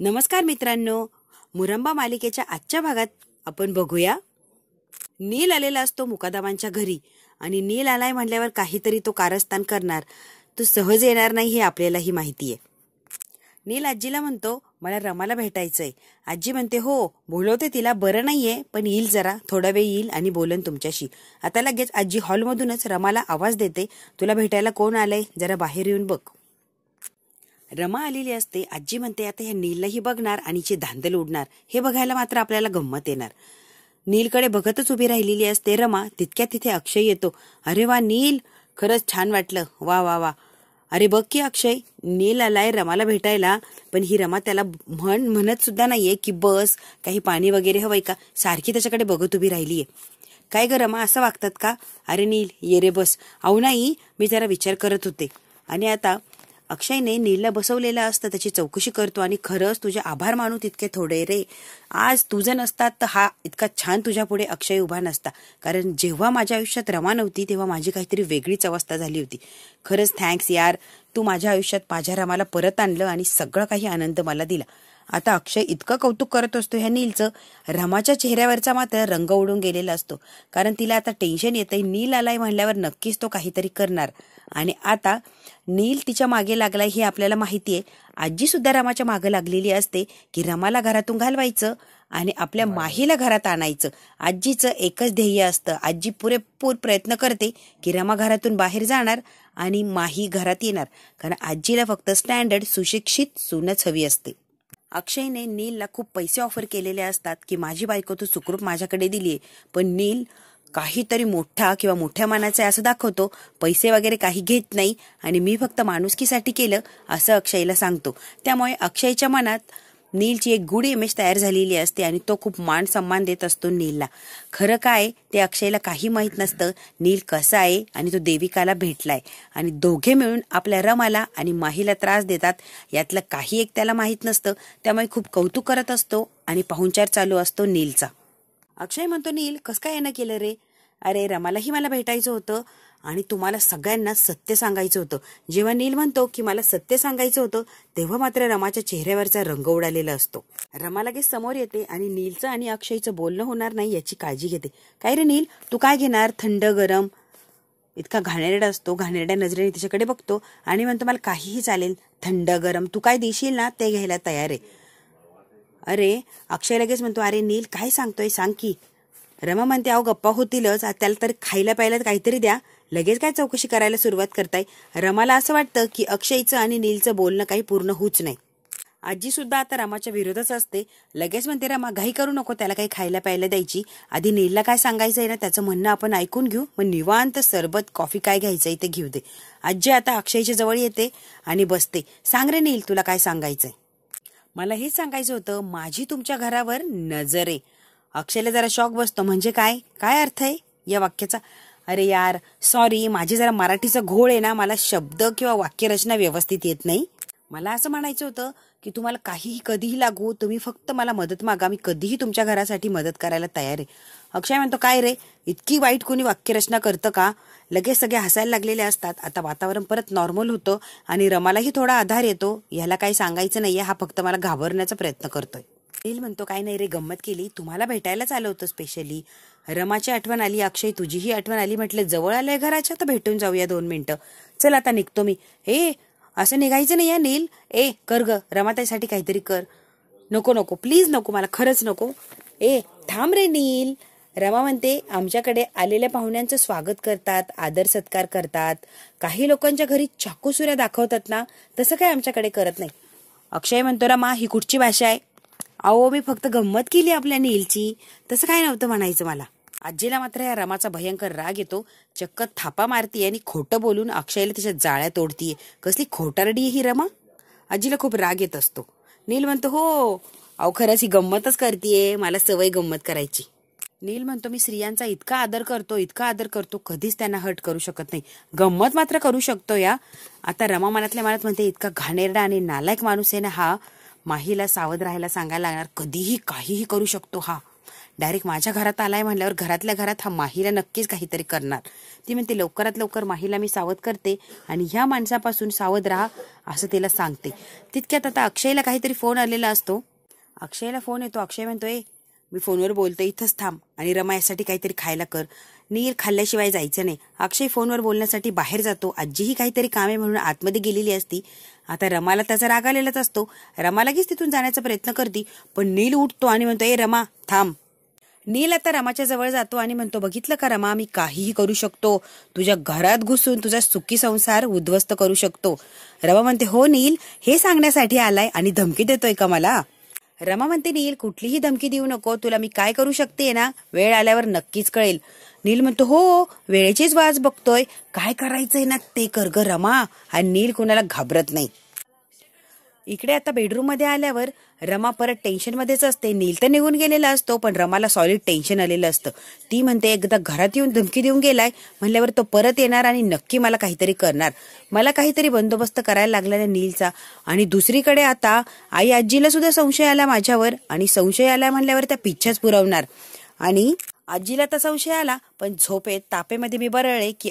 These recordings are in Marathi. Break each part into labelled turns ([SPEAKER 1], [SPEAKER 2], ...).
[SPEAKER 1] नमस्कार मित्रांनो, मुरंबा मालिकेच्या आजच्या भागात आपण बघूया. नील आलेला असतो मुकादमांच्या घरी आणि नील आलाय म्हटल्यावर काहीतरी तो कारस्थान करणार. तो सहज येणार नाही हे आपल्यालाही माहिती आहे. नील आजीला म्हणतो, मला रमाला भेटायचंय. आजी म्हणते, हो बोलवते तिला, बरं नाहीये पण येईल, जरा थोडा वेळ येईल आणि बोलन तुमच्याशी. आता लगेच आजी हॉलमधूनच रमाला आवाज देते, तुला भेटायला कोण आलंय, जरा बाहेर येऊन बघ. रमा आलेली असते. आजी म्हणते, आता ह्या नीललाही बघणार आणि ची धांदल उडणार हे बघायला मात्र आपल्याला गंमत येणार. नीलकडे बघतच उभी राहिलेली असते रमा. तितक्या तिथे अक्षय येतो. अरे वा नील, खरंच छान वाटलं, वा वा वा. अरे बघ की अक्षय, नील आलाय रमाला भेटायला, पण ही रमा त्याला म्हणत सुद्धा नाहीये की बस, काही पाणी वगैरे हवंय का. सारखी त्याच्याकडे बघत उभी राहिलीये. काय ग रमा, असं वागतात का. अरे नील ये रे बस. अहो नाही, मी जरा विचार करत होते. आणि आता अक्षयने नीलला बसवलेलं असतं, त्याची चौकशी करतो आणि खरंच तुझे आभार मानू तितके थोडे रे. आज तुझं नसतात तर हा इतका छान तुझ्या पुढे अक्षय उभा नसता. कारण जेव्हा माझ्या आयुष्यात रमा नव्हती तेव्हा माझी काहीतरी वेगळीच अवस्था झाली होती. खरंच थँक्स यार, तू माझ्या आयुष्यात माझ्या रमाला परत आणलं आणि सगळं काही आनंद मला दिला. आता अक्षय इतकं कौतुक करत असतो ह्या नीलचं, रमाच्या चेहऱ्यावरचा मात्र रंग उडून गेलेला असतो. कारण तिला आता टेन्शन येतंय, नील आलाय म्हणल्यावर नक्कीच तो काहीतरी करणार. आणि आता नील तिच्या मागे लागलाय हे आपल्याला माहितीये. आजी सुद्धा रमाच्या मागे लागलेली असते की रमाला घरातून घालवायचं आणि आपल्या माहीला घरात आणायचं. आजीचं एकच ध्येय असतं. आजी पुरेपूर प्रयत्न करते की रमा घरातून बाहेर जाणार आणि माही घरात येणार. कारण आजीला फक्त स्टँडर्ड सुशिक्षित सूनच हवी असते. अक्षयने नीलला खूप पैसे ऑफर केलेले असतात की माझी बायको तू सुखरूप माझ्याकडे दिलीये, पण नील काहीतरी मोठा किंवा मोठ्या मनाचा असं दाखवतो. पैसे वगैरे काही घेत नाही आणि मी फक्त माणुसकीसाठी केलं असं अक्षयला सांगतो. त्यामुळे अक्षयच्या मनात नीलची एक गुड इमेज तयार झालेली असते आणि तो खूप मान सन्मान देत असतो नीलला. खरं काय ते अक्षयला काही माहीत नसतं. नील कसा आहे आणि तो देविकाला भेटलाय आणि दोघे मिळून आपल्या रमाला आणि माहीला त्रास देतात, यातलं काही एक त्याला माहीत नसतं. त्यामुळे खूप कौतुक करत असतो आणि पाहुणचार चालू असतो नीलचा. अक्षय म्हणतो, नील कसं काय येणं केलं रे. अरे रमालाही मला भेटायचं होतं आणि तुम्हाला सगळ्यांना सत्य सांगायचं होतं. जेव्हा नील म्हणतो की मला सत्य सांगायचं होतं तेव्हा मात्र रमाच्या चेहऱ्यावरचा रंग उडालेला असतो. रमा लगेच समोर येते आणि नीलचं आणि अक्षयचं बोलणं होणार नाही याची काळजी घेते. काय रे नील, तू काय घेणार, थंड गरम. इतका घाणेरडा असतो. घाणेरड्या नजरेने तिच्याकडे बघतो आणि म्हणतो मला काहीही चालेल, थंड गरम तू काय देशील ना ते घ्यायला तयार आहे. अरे अक्षय लगेच म्हणतो, अरे नील काय सांगतोय सांग की. रमा म्हणते, अहो गप्पा होतीलच, त्याला तर खायला प्यायला काहीतरी द्या. लगेच काय चौकशी करायला सुरुवात करताय. रमाला असं वाटतं की अक्षयचं आणि नीलचं बोलणं काही पूर्ण होऊच नाही. आजी सुद्धा आता रमाच्या विरोधच असते. लगेच म्हणते, रमा घाई करू नको, त्याला काही खायला प्यायला द्यायची. आधी नीलला काय सांगायचंय ना त्याचं म्हणणं आपण ऐकून घेऊ, मग निवांत सरबत कॉफी काय घ्यायचंय ते घेऊ दे. आजी आता अक्षयच्या जवळ येते आणि बसते. सांग रे नील, तुला काय सांगायचंय. मला हेच सांगायचं होतं, माझी तुमच्या घरावर नजर आहे. अक्षयला जरा शॉक बसतो. म्हणजे काय काय अर्थ आहे या वाक्याचा. अरे यार सॉरी, माझी जरा मराठीचा घोळ आहे ना, मला शब्द किंवा वाक्यरचना व्यवस्थित येत नाही. मला असं म्हणायचं होतं की तुम्हाला काहीही कधीही लागू, तुम्ही फक्त मला मदत मागा, मी कधीही तुमच्या घरासाठी मदत करायला तयार आहे. अक्षय म्हणतो, काय रे इतकी वाईट कोणी वाक्यरचना करतं का. लगेच सगळे हसायला लागलेले असतात. आता वातावरण परत नॉर्मल होतं आणि रमालाही थोडा आधार येतो. ह्याला काही सांगायचं नाहीये, हा फक्त मला घाबरण्याचा प्रयत्न करतोय. नील म्हणतो, काय नाही रे, गंमत केली, तुम्हाला भेटायलाच आलं होतं स्पेशली. रमाची आठवण आली, अक्षय तुझीही आठवण आली, म्हटलं जवळ आलंय घराच्या तर भेटून जाऊया 2 मिनिटं. चल आता निघतो मी. असं निघायचं नाही या नील. कर ग, रमाताईसाठी काहीतरी कर. नको नको प्लीज नको, मला खरंच नको. थांब रे नील. रमा म्हणते, आमच्याकडे आलेल्या पाहुण्यांचं स्वागत करतात, आदर सत्कार करतात. काही लोकांच्या घरी चाकूसुऱ्या दाखवतात ना, तसं काय आमच्याकडे करत नाही. अक्षय म्हणतो, रमा ही कुठची भाषा आहे. अहो मी फक्त गंमत केली आपल्या नीलची, तसं काय नव्हतं म्हणायचं मला. आजीला मात्र या रमाचा भयंकर राग येतो. चक्क थापा मारतीये आणि खोटं बोलून अक्षयला तिच्या जाळ्या तोडतीये. कसली खोटारडी आहे ही रमा. आजीला खूप राग येत असतो. नील म्हणतो, हो अहो खरंच ही गंमतच करतीये, मला सवय गंमत करायची. नील म्हणतो, मी स्त्रियांचा इतका आदर करतो, कधीच त्यांना हट करू शकत नाही, गंमत मात्र करू शकतो या. आता रमा मनातल्या मनात म्हणते, इतका घाणेरडा आणि नालायक माणूस आहे ना हा, माहीला सावध राहायला सांगायला लागणार. कधीही काहीही करू शकतो हा. डायरेक्ट माझ्या घरात आलाय म्हणल्यावर घरातल्या घरात हा माहीला नक्कीच काहीतरी करणार. ती म्हणते लवकरात लवकर माहीला मी सावध करते आणि ह्या माणसापासून सावध राहा असं तिला सांगते. तितक्यात आता अक्षयला काहीतरी फोन आलेला असतो. अक्षयला फोन येतो. अक्षय म्हणतोय मी फोनवर बोलतोय, इथंच थांब आणि रमा यासाठी काहीतरी खायला कर. नील खाल्ल्याशिवाय जायचं नाही. अक्षय फोनवर बोलण्यासाठी बाहेर जातो. आजीही काहीतरी कामे म्हणून आतमध्ये गेलेली असती. आता रमाला त्याचा राग आलेलाच असतो. रमा लगेच तिथून जाण्याचा प्रयत्न करते, पण नील उठतो आणि म्हणतो ए रमा थांब. नील आता रमाच्या जवळ जातो आणि म्हणतो बघितलं का रमा, मी काहीही करू शकतो. तुझ्या घरात घुसून तुझा सुखी संसार उद्ध्वस्त करू शकतो. रमा म्हणते हो नील, हे सांगण्यासाठी आलाय आणि धमकी देतोय का मला? रमा म्हणते नील कुठलीही धमकी देऊ नको, तुला मी काय करू शकते ना वेळ आल्यावर नक्कीच कळेल. नील म्हणतो हो वेळेचीच वाट बघतोय, काय करायचंय ना ते कर ग रमा. आणि नील कुणाला घाबरत नाही. इकडे आता बेडरूम मध्ये आल्यावर रमा परत टेन्शन मध्येच असते. नील तर निघून गेलेला असतो पण रमाला सॉलिड टेन्शन आलेलं असतं. ती म्हणते एकदा घरात येऊन धमकी देऊन गेलाय म्हणल्यावर तो परत येणार आणि नक्की मला काहीतरी करणार. मला काहीतरी बंदोबस्त करायला लागला नीलचा. आणि दुसरीकडे आता आई आजीला सुद्धा संशय आला माझ्यावर आणि संशय आला म्हणल्यावर त्या पिच्छाच पुरवणार. आणि आजीला तर संशय आला पण झोपेत तापेमध्ये मी बरळले की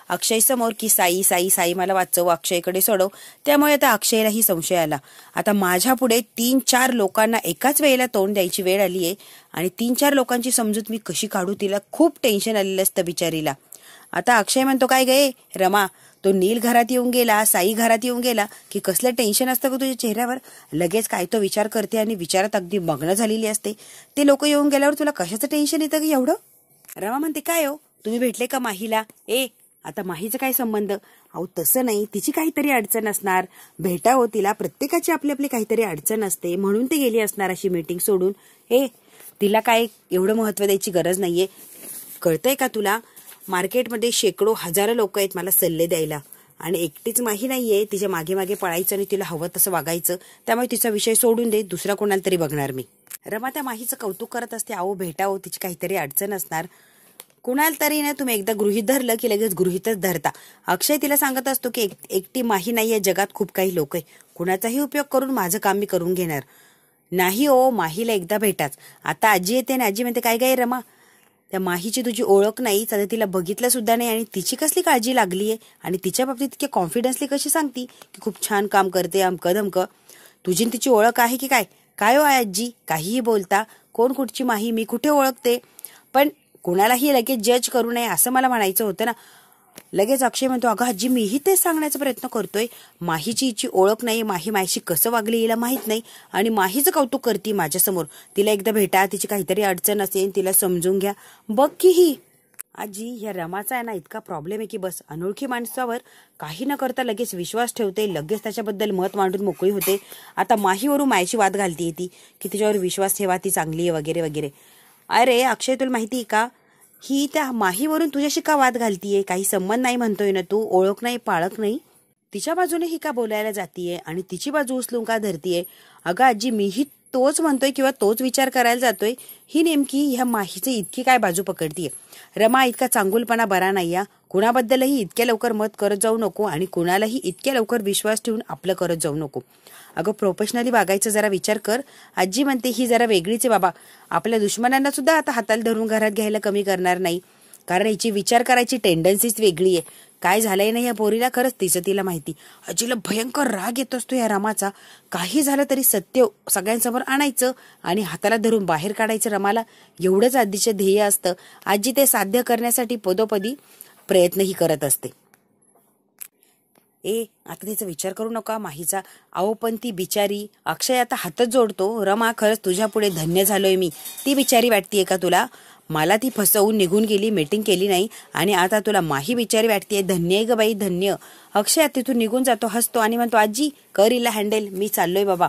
[SPEAKER 1] अक्षय समोर की साई साई साई मला वाचव, अक्षयकडे सोडव. त्यामुळे आता अक्षयलाही संशय आला. आता माझ्या पुढे 3-4 लोकांना एकाच वेळेला तोंड द्यायची वेळ आली आहे आणि 3-4 लोकांची समजूत मी कशी काढू, तिला खूप टेन्शन आलेलं असतं बिचारीला. आता अक्षय म्हणतो काय गे रमा, तो नील घरात येऊन गेला, साई घरात येऊन गेला की कसलं टेन्शन असतं का तुझ्या चेहऱ्यावर? लगेच काय तो विचार करते आणि विचारात अगदी मग्न झालेली असते. ते लोक येऊन गेल्यावर तुला कशाचं टेन्शन येतं की एवढं? रमा म्हणते काय हो तुम्ही भेटले का माहीला? आता माहीचा काय संबंध? अहो तसं नाही, तिची काहीतरी अडचण असणार, भेटा हो तिला. प्रत्येकाची आपली आपली काहीतरी अडचण असते म्हणून ती गेली असणार अशी मीटिंग सोडून. तिला काय एवढं महत्व द्यायची गरज नाहीये. कळतंय का तुला? मार्केटमध्ये शेकडो हजारो लोक आहेत मला सल्ले द्यायला आणि एकटीच माही नाहीये. तिच्या मागे मागे पळायचं आणि तिला हवं तसं वागायचं. त्यामुळे तिचा विषय सोडून दे, दुसरा कोणाला तरी बघणार मी. रमा त्या माहीचं कौतुक करत असते. अहो भेटा हो, तिची काहीतरी अडचण असणार. कुणाला तरी ना तुम्ही एकदा गृहीत धरलं की लगेच गृहीतच धरता. अक्षय तिला सांगत असतो की एकटी माही नाहीये जगात, खूप काही लोक आहे. कुणाचाही उपयोग करून माझं काम मी करून घेणार नाही. ओ माहीला एकदा भेटाच. आता आजी येते ना, आजी म्हणते काय काय रमा, त्या माहीची तुझी ओळख नाही, सध्या तिला बघितलं सुद्धा नाही आणि तिची कसली काळजी लागलीये आणि तिच्या बाबतीत इतके कॉन्फिडन्सली कशी सांगती की खूप छान काम करते अमकं धमकं. तुझी तिची ओळख आहे की काय? काय हो आजी काहीही बोलता, कोण कुठची माही मी कुठे ओळखते? पण कोणालाही लगेच जज करू नये असं मला म्हणायचं होतं ना. लगेच अक्षय म्हणतो अगं आजी मीही तेच सांगण्याचा प्रयत्न करतोय. माहीची हिची ओळख नाही, माही माहीशी कसं वागली हिला माहित नाही आणि माहीचं कौतुक करते माझ्यासमोर. तिला एकदा भेटा, तिची काहीतरी अडचण असेल तिला समजून घ्या. बघ की ही आजी ह्या रमाचा आहे ना इतका प्रॉब्लेम आहे की बस अनोळखी माणसावर काही न करता लगेच विश्वास ठेवते, लगेच त्याच्याबद्दल मत मांडून मोकळी होते. आता माहीवरून मायची वाद घालते ती की तिच्यावर विश्वास ठेवा, ती चांगली आहे वगैरे वगैरे. अरे अक्षय तुला माहिती आहे का, ही त्या माहीवरून तुझ्याशी का वाद घालतीये? काही संबंध नाही म्हणतोय ना तू, ओळख नाही पाळख नाही. तिच्या बाजूने ही का बोलायला जातीये आणि तिची बाजू उचलून का धरतीये? अगं आजी मीही तोच म्हणतोय किंवा तोच विचार करायला जातोय. ही नेमकी ह्या माहीचे इतकी काय बाजू पकडतीये? रमा इतका चांगुलपणा बरा नाही या. कुणाबद्दलही इतक्या लवकर मत करत जाऊ नको आणि कुणालाही इतक्या लवकर विश्वास ठेवून आपलं करत जाऊ नको. अगं प्रोफेशनली वागायचं जरा विचार कर. आजी म्हणते ही जरा वेगळीच आहे बाबा. आपल्या दुश्मनांना सुद्धा आता हाताला धरून घरात घ्यायला कमी करणार नाही, कारण हिची विचार करायची टेंडन्सीच वेगळी आहे. काय झालंय ना या पोरीला खरंच तिचं तिला माहिती. आजीला भयंकर राग येत असतो या रमाचा. काही झालं तरी सत्य सगळ्यांसमोर आणायचं आणि हाताला धरून बाहेर काढायचं रमाला, एवढंच आजीचं ध्येय असतं. आजी ते साध्य करण्यासाठी पदोपदी प्रयत्नही करत असते. आता तिचा विचार करू नका माहीचा. अहो पण ती बिचारी. अक्षय आता हातच जोडतो. रमा खरंच तुझ्या पुढे धन्य झालोय मी. ती बिचारी वाटतीये का तुला? मला ती फसवून निघून गेली, मीटिंग केली नाही आणि आता तुला माही बिचारी वाटतेय? धन्य आहे ग बाई धन्य. अक्षय तिथून निघून जातो, हसतो आणि म्हणतो आजी कर हिला हँडल, मी चाललोय बाबा.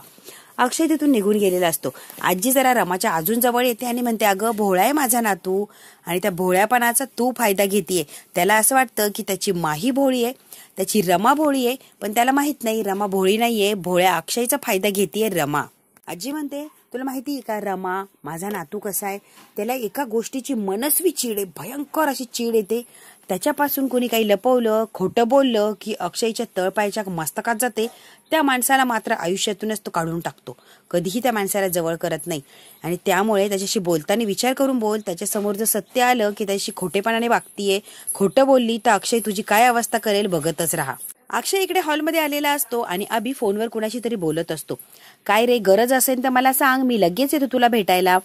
[SPEAKER 1] अक्षय तिथून निघून गेलेला असतो. आजी जरा रमाच्या अजून जवळ येते आणि म्हणते अगं भोळा आहे माझा नातू आणि त्या भोळ्यापणाचा तू फायदा घेतीये. त्याला असं वाटतं की त्याची माही भोळी आहे, त्याची रमा भोळी आहे, पण त्याला माहित नाही रमा भोळी नाहीये, भोळ्या अक्षयचा फायदा घेतीये रमा. आजी म्हणते तुला माहिती आहे का रमा माझा नातू कसा आहे, त्याला एका गोष्टीची मनस्वी चीड आहे, भयंकर अशी चीड येते त्याच्यापासून कोणी काही लपवलं, खोटं बोललं की अक्षयच्या तळपायाच्या मस्तकात जाते. त्या माणसाला मात्र आयुष्यातूनच तो काढून टाकतो. कधीही त्या माणसाला जवळ करत नाही. आणि त्यामुळे त्याच्याशी बोलताना विचार करून बोल. त्याच्यासमोर जर सत्य आलं की त्याच्याशी खोटेपणाने वागतीये, खोटं बोलली, तर अक्षय तुझी काय अवस्था करेल बघतच राहा. अक्षय इकडे हॉलमध्ये आलेला असतो आणि अभि फोनवर कुणाशी तरी बोलत असतो. काय रे, गरज असेल तर मला सांग, मी लगेच येतो तुला भेटायला.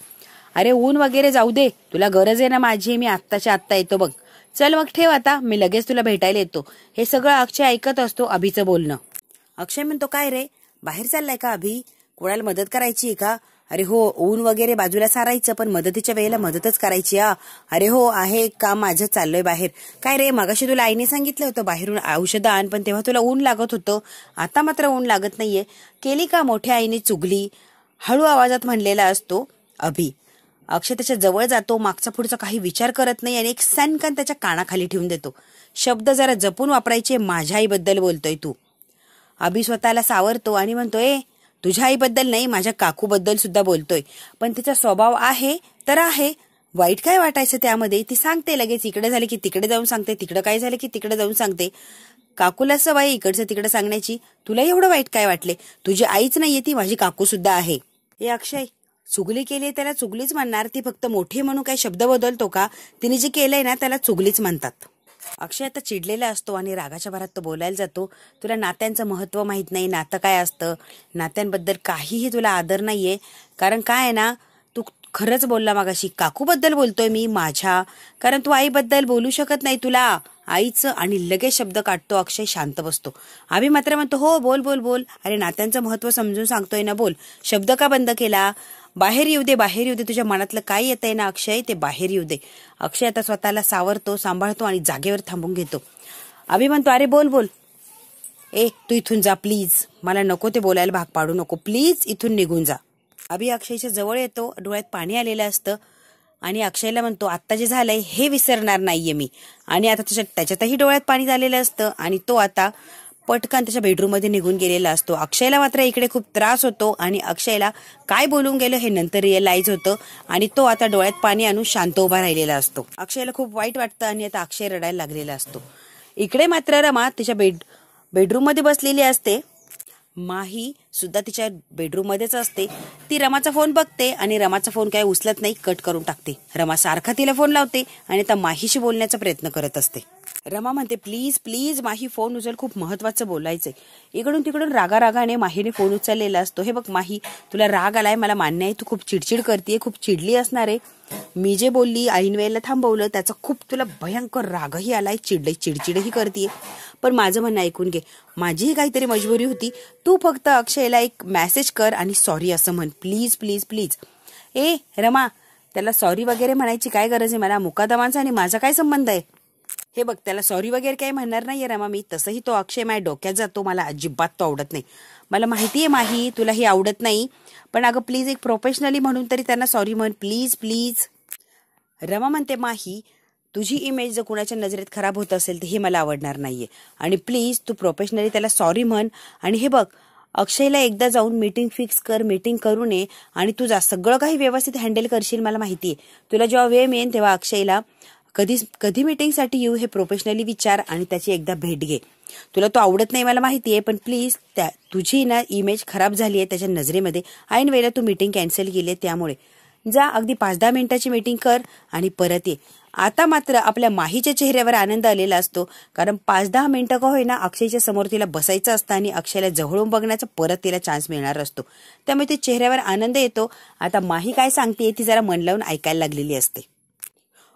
[SPEAKER 1] अरे ऊन वगैरे जाऊ दे, तुला गरज आहे ना माझी, मी आत्ताच्या आत्ता येतो बघ. चल मग ठेव आता, मी लगेच तुला भेटायला येतो. हे सगळं अक्षय ऐकत असतो अभिचं बोलणं. अक्षय म्हणतो, काय रे, बाहेर चाललाय का अभि? कोणाला मदत करायची आहे का? अरे हो, ऊन वगैरे बाजूला सारायचं, पण मदतीच्या वेळेला मदतच करायची. अरे हो, आहे काम माझं, चाललोय बाहेर. काय रे, मगाशी तुला आईने सांगितलं होतं बाहेरून औषधं आण, पण तेव्हा तुला ऊन लागत होतं, आता मात्र ऊन लागत नाहीये. केली का मोठ्या आईने चुगली? हळू आवाजात म्हणलेला असतो अभि. अक्षय त्याच्या जवळ जातो, मागचा पुढचा काही विचार करत नाही आणि एक सनकन त्याच्या कानाखाली ठेवून देतो. शब्द जरा जपून वापरायचे, माझ्या आईबद्दल बोलतोय तू. अभि स्वतःला सावरतो आणि म्हणतोय, तुझ्या आईबद्दल नाही, माझ्या काकूबद्दल सुद्धा बोलतोय. पण तिचा स्वभाव आहे तर आहे, वाईट काय वाटायचं त्यामध्ये? ती सांगते लगेच, इकडे झाले की तिकडे जाऊन सांगते, तिकडे काय झालं की तिकडे जाऊन सांगते. काकूला सवय इकडचं तिकडे सांगण्याची. तुला एवढं वाईट काय वाटले? तुझी आईच नाहीये ती, माझी काकू सुद्धा आहे. हे अक्षय, चुगली केली त्याला चुगलीच म्हणणार. ती फक्त मोठी म्हणून काही शब्द बदलतो का? तिने जे केलंय ना त्याला चुगलीच म्हणतात. अक्षय आता चिडलेला असतो आणि रागाच्या भरात तो बोलायला जातो, तुला नात्यांचं महत्व माहित नाही, नातं काय असतं, नात्यांबद्दल काहीही तुला आदर नाहीये. कारण काय आहे ना, तू खरंच बोलला मागाशी, काकूबद्दल बोलतोय मी माझ्या, कारण तू आईबद्दल बोलू शकत नाही तुला आईचं. आणि लगेच शब्द काढतो अक्षय, शांत बसतो. अभि मात्र म्हणतो, हो बोल बोल बोल, अरे नात्यांचं महत्व समजून सांगतोय ना, बोल. शब्द का बंद केला? बाहेर येऊ दे, बाहेर येऊ दे, तुझ्या मनातलं काय येतंय ना अक्षय, ते बाहेर येऊ दे. अक्षय आता स्वतःला सावरतो, सांभाळतो आणि जागेवर थांबून घेतो. अभि म्हणतो, अरे बोल बोल. तू इथून जा प्लीज, मला नको ते बोलायला भाग पाडू नको, प्लीज इथून निघून जा. अभि अक्षयच्या जवळ येतो, डोळ्यात पाणी आलेलं असतं आणि अक्षयला म्हणतो, आत्ता जे झालंय हे विसरणार नाहीये मी. आणि आता त्याच्यातही डोळ्यात पाणी झालेलं असतं आणि तो आता पटकन त्याच्या बेडरूम मध्ये निघून गेलेला असतो. अक्षयला मात्र इकडे खूप त्रास होतो आणि अक्षयला काय बोलून गेलं हे नंतर रिअलाइज होतं आणि तो आता डोळ्यात पाणी आणून शांत उभा राहिलेला असतो. अक्षयला खूप वाईट वाटतं आणि आता अक्षय रडायला लागलेला असतो. इकडे मात्र रमा तिच्या बेडरूम मध्ये बसलेली असते. माही सुद्धा तिच्या बेडरूम मध्येच असते. ती रमाचा फोन बघते आणि रमाचा फोन काय उचलत नाही, कट करून टाकते. रमा सारखा तिला फोन लावते आणि आता माहीशी बोलण्याचा प्रयत्न करत असते. रमा म्हणते, प्लीज प्लीज माही फोन उचल, खूप महत्वाचं बोलायचंय. इकडून तिकडून रागाने माहीने फोन उचललेला असतो. हे बघ माही, तुला राग आलाय मला मान्य आहे, तू खूप चिडचिड करतेय, खूप चिडली असणार आहे. मी जे बोलली ऐन वेळेला थांबवलं त्याचा खूप तुला भयंकर रागही आलाय, चिडचिडही करतेय. पण माझं म्हणणं ऐकून घे, माझीही काहीतरी मजबुरी होती. तू फक्त अक्षयला एक मेसेज कर आणि सॉरी असं म्हण, प्लीज प्लीज प्लीज. रमा, त्याला सॉरी वगैरे म्हणायची काय गरज आहे? मला मुकादमांचा आणि माझा काय संबंध आहे? हे बघ, त्याला सॉरी वगैरे काही म्हणणार नाहीये रमा मी. तसंही तो अक्षय माझ्या डोक्यात जातो, मला अजिबात तो आवडत नाही. मला माहितीये माही तुला हे आवडत नाही, पण अगं प्लीज एक प्रोफेशनली म्हणून तरी त्यांना सॉरी म्हण, प्लीज प्लीज. रमा म्हणते, माही तुझी इमेज जर कुणाच्या नजरेत खराब होत असेल तर हे मला आवडणार नाहीये आणि प्लीज तू प्रोफेशनली त्याला सॉरी म्हण. आणि हे बघ, अक्षयला एकदा जाऊन मीटिंग फिक्स कर, मीटिंग करू नये आणि तू सगळं काही व्यवस्थित हँडल करशील मला माहितीये. तुला जेव्हा वेळ मिळेल तेव्हा अक्षयला कधी मीटिंगसाठी येऊ हे प्रोफेशनली विचार आणि त्याची एकदा भेट घे. तुला तो आवडत नाही मला माहितीये, पण प्लीज तुझी ना इमेज खराब झाली आहे त्याच्या नजरेमध्ये. ऐन वेळेला तू मीटिंग कॅन्सल केली, त्यामुळे जा अगदी 5-10 मिनिटाची मीटिंग कर आणि परत ये. आता मात्र आपल्या माहीच्या चेहऱ्यावर आनंद आलेला असतो, कारण 5-10 मिनिटं का होईना अक्षयच्या समोर तिला बसायचं असतं आणि अक्षयला जवळून बघण्याचा परत तिला चान्स मिळणार असतो. त्यामुळे ते चेहऱ्यावर आनंद येतो. आता माही काय सांगते ती जरा मन लावून ऐकायला लागलेली असते.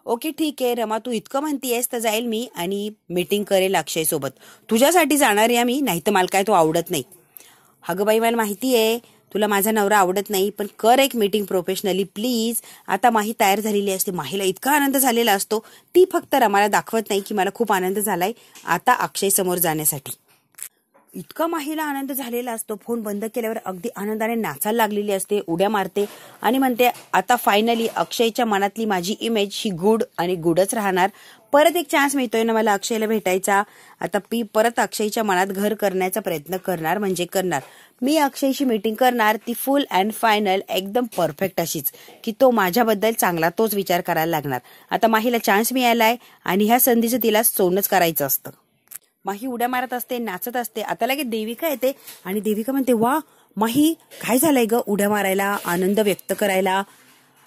[SPEAKER 1] ओके ठीक आहे रमा, तू इतकं म्हणतीयस तर जाईल मी आणि मीटिंग करेल अक्षय सोबत. तुझ्यासाठी जाणार आहे मी, नाही तर मला काय तो आवडत नाही. अगं बाई, मला माहिती आहे तुला माझा नवरा आवडत नाही, पण कर एक मीटिंग प्रोफेशनली प्लीज. आता माही तयार झालेली असते. माहीला इतका आनंद झालेला असतो, ती फक्त रमाला दाखवत नाही की मला खूप आनंद झालाय आता अक्षय समोर जाण्यासाठी. इतका माहीला आनंद झालेला असतो. फोन बंद केल्यावर अगदी आनंदाने नाचायला लागलेली असते, उड्या मारते आणि म्हणते आता फायनली अक्षयच्या मनातली माझी इमेज ही गुड आणि गुडच राहणार. परत एक चान्स मिळतोय ना मला अक्षयला भेटायचा. आता मी परत अक्षयच्या मनात घर करण्याचा प्रयत्न करणार म्हणजे करणार. मी अक्षयशी मीटिंग करणार, ती फुल अँड फायनल एकदम परफेक्ट अशीच की तो माझ्याबद्दल चांगला तोच विचार करायला लागणार. आता माहीला चान्स मिळालाय आणि ह्या संधीचं तिला सोनच करायचं असतं. माही उड्या मारत असते, नाचत असते. आता लगेच देविका येते आणि देविका म्हणते वा माही काय झालंय ग उड्या मारायला, आनंद व्यक्त करायला.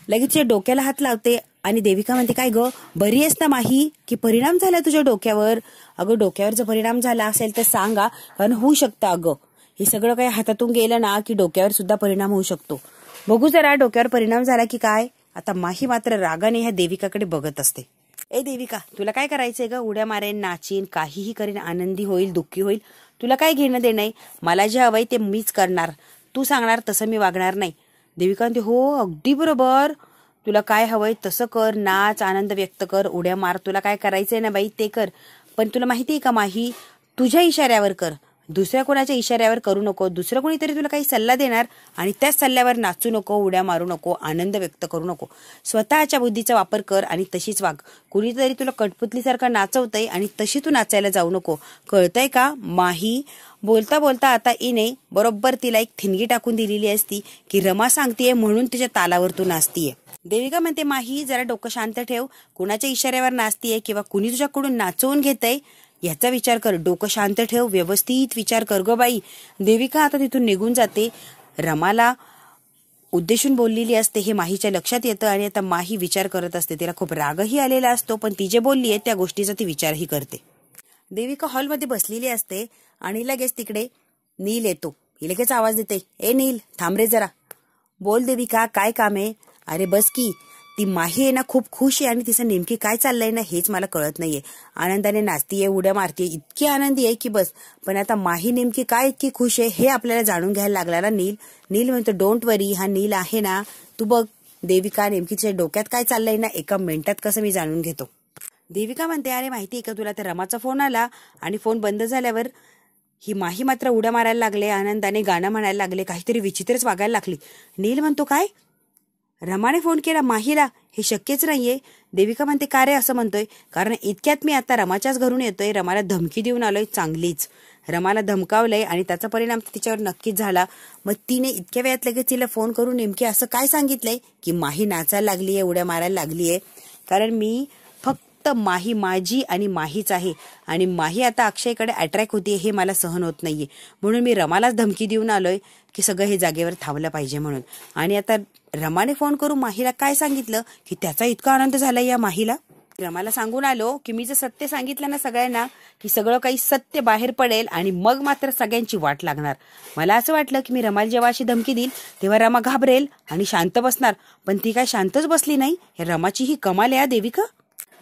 [SPEAKER 1] लगेच तिच्या डोक्याला हात लावते आणि देविका म्हणते काय ग बरी आहेस ना माही, की परिणाम झाला तुझ्या डोक्यावर? अगं डोक्यावर जर परिणाम झाला असेल तर सांगा, कारण होऊ शकतं अगं. हे सगळं काही हातातून गेलं ना की डोक्यावर सुद्धा परिणाम होऊ शकतो. बघू जरा डोक्यावर परिणाम झाला की काय. आता माही मात्र रागाने ह्या देविकाकडे बघत असते. ए देविका तुला काय करायचंय ग? उड्या मारेन, नाचीन, काहीही करेन, आनंदी होईल, दुःखी होईल, तुला काय घेणं देणं आहे? मला जे हवंय ते मीच करणार, तू सांगणार तसं मी वागणार नाही. देविका म्हणते हो अगदी बरोबर, तुला काय हवंय तसं कर, नाच, आनंद व्यक्त कर, उड्या मार, तुला काय करायचंय ना बाई ते कर. पण तुला माहितीये का माही, तुझ्या इशाऱ्यावर कर, दुसऱ्या कोणाच्या इशाऱ्यावर करू नको. दुसरं कोणीतरी तुला काही सल्ला देणार आणि त्याच सल्ल्यावर नाचू नको, उड्या मारू नको, आनंद व्यक्त करू नको. स्वतःच्या बुद्धीचा वापर कर आणि तशीच वाग. कुणीतरी तुला कठपुतलीसारखं नाचवतंय आणि तशी तू नाचायला जाऊ नको, कळतंय का माही? बोलता बोलता आता इने बरोबर तिला एक ठिणगी टाकून दिलेली असती की रमा सांगतीये म्हणून तिच्या तालावर तू नाचतीये. देविका म्हणते माही जरा डोकं शांत ठेव, कुणाच्या इशाऱ्यावर नाचतीये किंवा कुणी तुझ्याकडून नाचवून घेतय याचा विचार कर, डोकं शांत ठेव, व्यवस्थित विचार कर ग बाई. देविका आता तिथून निघून जाते. रमाला उद्देशून बोललेली असते हे माहीच्या लक्षात येतं आणि आता माही विचार करत असते. तिला खूप रागही आलेला असतो, पण ती जे बोलली आहे त्या गोष्टीचा ती विचारही करते. देविका हॉलमध्ये बसलेली असते आणि लगेच तिकडे नील येतो. ही लगेच आवाज देते, ए नील थांब रे जरा. बोल देविका काय काम आहे? अरे बस की, ती माही आहे ना खूप खुश आहे आणि तिचं नेमकी काय चाललंय ना हेच मला कळत नाहीये. आनंदाने नाचतीये, उड्या मारतीये, इतकी आनंदी आहे की बस. पण आता माही नेमकी काय इतकी खुश आहे हे आपल्याला जाणून घ्यायला लागला ना नील. नील म्हणतो डोंट वरी, हा नील आहे ना, तू बघ देविका नेमकी तिच्या डोक्यात काय चाललंय ना एका मिनिटात कसं मी जाणून घेतो. देविका म्हणते अरे माहिती आहे का तुला, तर रमाचा फोन आला आणि फोन बंद झाल्यावर ही माही मात्र उड्या मारायला लागले, आनंदाने गाणं म्हणायला लागले, काहीतरी विचित्रच वागायला लागली. नील म्हणतो काय, रमाने फोन केला माहीला? हे शक्यच नाहीये. देविका म्हणते का रे असं म्हणतोय? कारण इतक्यात मी आता रमाच्याच घरून येतोय, रमाला धमकी देऊन आलोय चांगलीच. रमाला धमकावलंय आणि त्याचा परिणाम तिच्यावर नक्कीच झाला. मग तिने इतक्या वेळात लगेच तिला फोन करून नेमकी असं काय सांगितलंय की माही नाचायला लागलीये, उड्या मारायला लागलीये? कारण मी फक्त माही माझी आणि माहीच आहे आणि माही आता अक्षयकडे अट्रॅक्ट होतीये हे मला सहन होत नाहीये. म्हणून मी रमालाच धमकी देऊन आलोय की सगळं हे जागेवर थांबलं पाहिजे म्हणून. आणि आता रमाने फोन करून माहीला काय सांगितलं की त्याचा इतका आनंद झाला या माहीला. रमाला सांगून आलो की मी जर सत्य सांगितलं ना सगळ्यांना की सगळं काही सत्य बाहेर पडेल आणि मग मात्र सगळ्यांची वाट लागणार. मला असं वाटलं की मी रमाला जेव्हा अशी धमकी देईल तेव्हा रमा घाबरेल आणि शांत बसणार, पण ती काय शांतच बसली नाही. रमाची ही कमाल आहे देविका.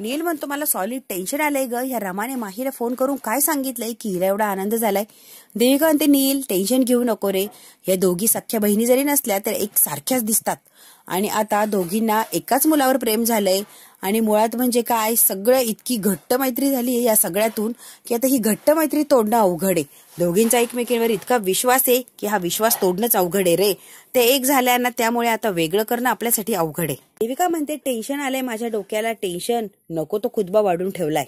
[SPEAKER 1] नील म्हणतो मला सॉलिड टेन्शन आलंय ग, या रमाने माहीला फोन करून काय सांगितलंय की हिला एवढा आनंद झालाय. देविका म्हणते नील टेन्शन घेऊ नको रे, या दोघी सख्या बहिणी जरी नसल्या तर एक सारख्याच दिसतात आणि आता दोघींना एकाच मुलावर प्रेम झालंय आणि मुळात म्हणजे काय सगळं इतकी घट्ट मैत्री झाली या सगळ्यातून की आता ही घट्ट मैत्री तोडणं अवघड आहे. दोघींचा एकमेकींवर इतका विश्वास आहे की हा विश्वास तोडणंच अवघड आहे रे. ते एक झाल्यानं त्यामुळे आता वेगळं करणं आपल्यासाठी अवघड आहे. देविका म्हणते टेन्शन आलंय माझ्या डोक्याला, टेन्शन नको तो खुदबा वाढून ठेवलाय.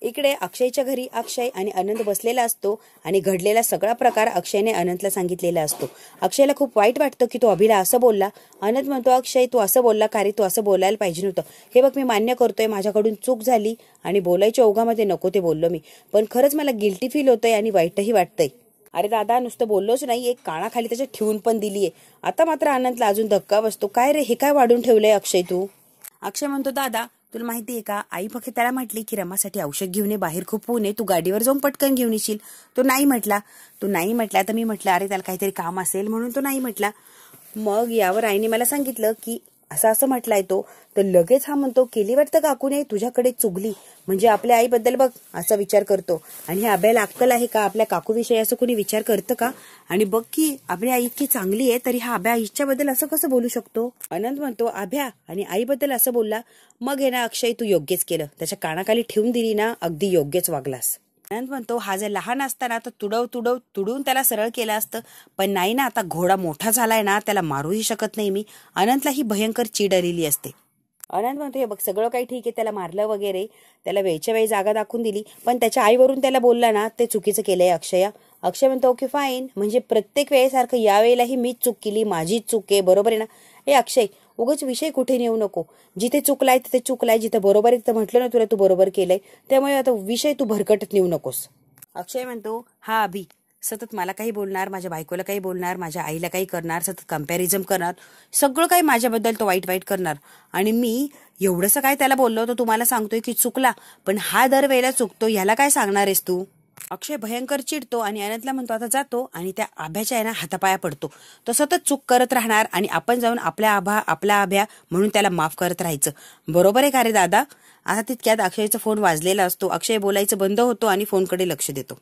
[SPEAKER 1] इकडे अक्षयच्या घरी अक्षय आणि आनंद बसलेला असतो आणि घडलेला सगळा प्रकार अक्षयने अनंतला सांगितलेला असतो. अक्षयला खूप वाईट वाटतं की तो अभिला असं बोलला. आनंद म्हणतो अक्षय तू असं बोलला का रे, तू असं बोलायला पाहिजे नव्हतं. हे बघ मी मान्य करतोय माझ्याकडून चूक झाली आणि बोलायच्या ओघामध्ये नको ते बोललो मी, पण खरंच मला गिल्टी फील होतंय आणि वाईटही वाटतंय. अरे दादा नुसतं बोललोच नाही, एक कानाखाली त्याच्या ठेवून पण दिलीये. आता मात्र आनंदला अजून धक्का बसतो. काय रे हे काय वाढून ठेवलंय अक्षय तू? अक्षय म्हणतो दादा तुला माहितीये का, आई फक्त त्याला म्हटली की रमासाठी औषध घेऊन ये, बाहेर खूप ऊन आहे, तू गाडीवर जाऊन पटकन घेऊन येशील. तो नाही म्हटला. तर मी म्हटलं अरे त्याला काहीतरी काम असेल म्हणून तो नाही म्हटला. मग यावर आईने मला सांगितलं की असं म्हटलाय तो, तर लगेच हा म्हणतो केली वाटतं काकूने तुझ्याकडे चुगली, म्हणजे आपल्या आईबद्दल बघ असा विचार करतो. आणि हे अभ्याला अक्कल आहे का, आपल्या काकूविषयी असं कोणी विचार करतं का? आणि बघ की आपली आई इतकी चांगली आहे तरी हा अभ्या आईच्याबद्दल असं कसं बोलू शकतो? आनंद म्हणतो अभ्या आणि आईबद्दल असं बोलला, मग हे ना अक्षय तू योग्यच केलं, त्याच्या कानाखाली ठेवून दिली ना, अगदी योग्यच वागलास. आनंद म्हणतो हा जर लहान असताना तर तुडून त्याला सरळ केलं असतं, पण नाही ना, आता घोडा मोठा झालाय ना, त्याला मारूही शकत नाही मी. अनंतला ही भयंकर चीड आलेली असते. आनंद म्हणतो हे बघ सगळं काही ठीक आहे, त्याला मारलं वगैरे, त्याला वेळच्या वेळी जागा दाखवून दिली, पण त्याच्या आईवरून त्याला बोलला ना ते चुकीचं केलंय अक्षय म्हणतो ओके फाईन, म्हणजे प्रत्येक वेळेसारखं यावेळेलाही मीच चूक केली, माझीच चूक आहे, बरोबर आहे ना. हे अक्षय उगाच विषय कुठे नेऊ नको, जिथे चुकलाय तिथे चुकलाय, जिथे बरोबर आहे तिथं म्हटलं ना तुला तू बरोबर केलंय, त्यामुळे आता विषय तू भरकटत नेऊ नकोस. अक्षय म्हणतो हा अभि सतत मला काही बोलणार, माझ्या बायकोला काही बोलणार, माझ्या आईला काही करणार, सतत कम्पॅरिझन करणार, सगळं काही माझ्याबद्दल तो वाईट करणार, आणि मी एवढंसं काय त्याला बोललो तर तुम्हाला सांगतोय की चुकला, पण हा दरवेळेला चुकतो, ह्याला काय सांगणार आहेस तू. अक्षय भयंकर चिडतो आणि अनंतला म्हणतो आता जातो, आणि त्या आभ्याच्या ना हातापाया पडतो. तो सतत चूक करत राहणार आणि आपण जाऊन आपला आभ्या म्हणून त्याला माफ करत राहायचं. बरोबर आहे का रे दादा. आता तितक्यात अक्षयचा फोन वाजलेला असतो. अक्षय बोलायचं बंद होतो आणि फोनकडे लक्ष देतो.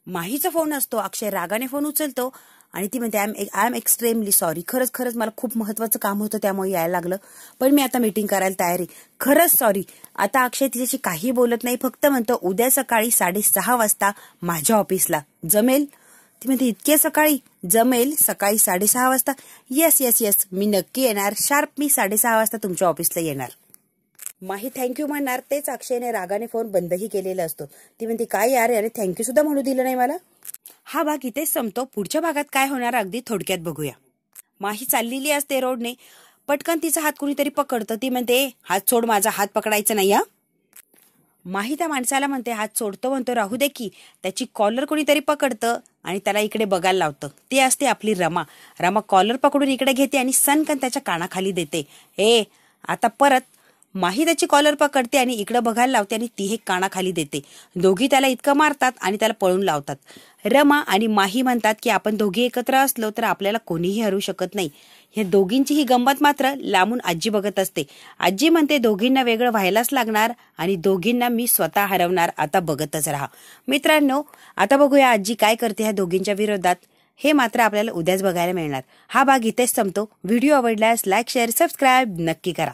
[SPEAKER 1] माहीचा फोन असतो. अक्षय रागाने फोन उचलतो आणि ती म्हणते आय एम एक्स्ट्रीमली सॉरी, खरंच मला खूप महत्वाचं काम होतं त्यामुळे यायला लागलं, पण मी आता मीटिंग करायला तयार आहे, खरंच सॉरी. आता अक्षय तिच्याशी काही बोलत नाही, फक्त म्हणतो उद्या सकाळी 6:30 वाजता माझ्या ऑफिसला जमेल. ती म्हणते इतके सकाळी जमेल, सकाळी 6:30 वाजता. येस मी नक्की येणार, शार्प मी 6:30 वाजता तुमच्या ऑफिसला येणार. माही थँक्यू म्हणणार, तेच अक्षयने रागाने फोन बंदही केलेला असतो. ती म्हणते काय यार, याने थँक्यू सुद्धा म्हणू दिलं नाही मला. हा भाग इथेच संपतो. पुढच्या भागात काय होणार अगदी थोडक्यात बघूया. माही चाललेली असते रोडने, पटकन तिचा हात कुणीतरी पकडतं. ती म्हणते हात सोड, माझा हात पकडायचा नाही हा. माही त्या माणसाला म्हणते हात सोडतो, म्हणतो राहू दे की. त्याची कॉलर कोणीतरी पकडतं आणि त्याला इकडे बघायला लावतं. ते असते आपली रमा कॉलर पकडून इकडे घेते आणि सनकन त्याच्या कानाखाली देते. आता परत माही त्याची कॉलर पकडते आणि इकडे बघायला लावते आणि ती हे कानाखाली देते. दोघी त्याला इतकं मारतात आणि त्याला पळून लावतात. रमा आणि माही म्हणतात की आपण दोघी एकत्र असलो तर आपल्याला कोणीही हरू शकत नाही. हे दोघींची ही गंमत मात्र लांबून आजी बघत असते. आजी म्हणते दोघींना वेगळं व्हायलाच लागणार आणि दोघींना मी स्वतः हरवणार, आता बघतच राहा. मित्रांनो, आता बघूया आजी काय करते ह्या दोघींच्या विरोधात. हे मात्र आपल्याला उद्याच बघायला मिळणार. हा भाग इथेच संपतो. व्हिडिओ आवडल्यास लाईक शेअर सबस्क्राईब नक्की करा.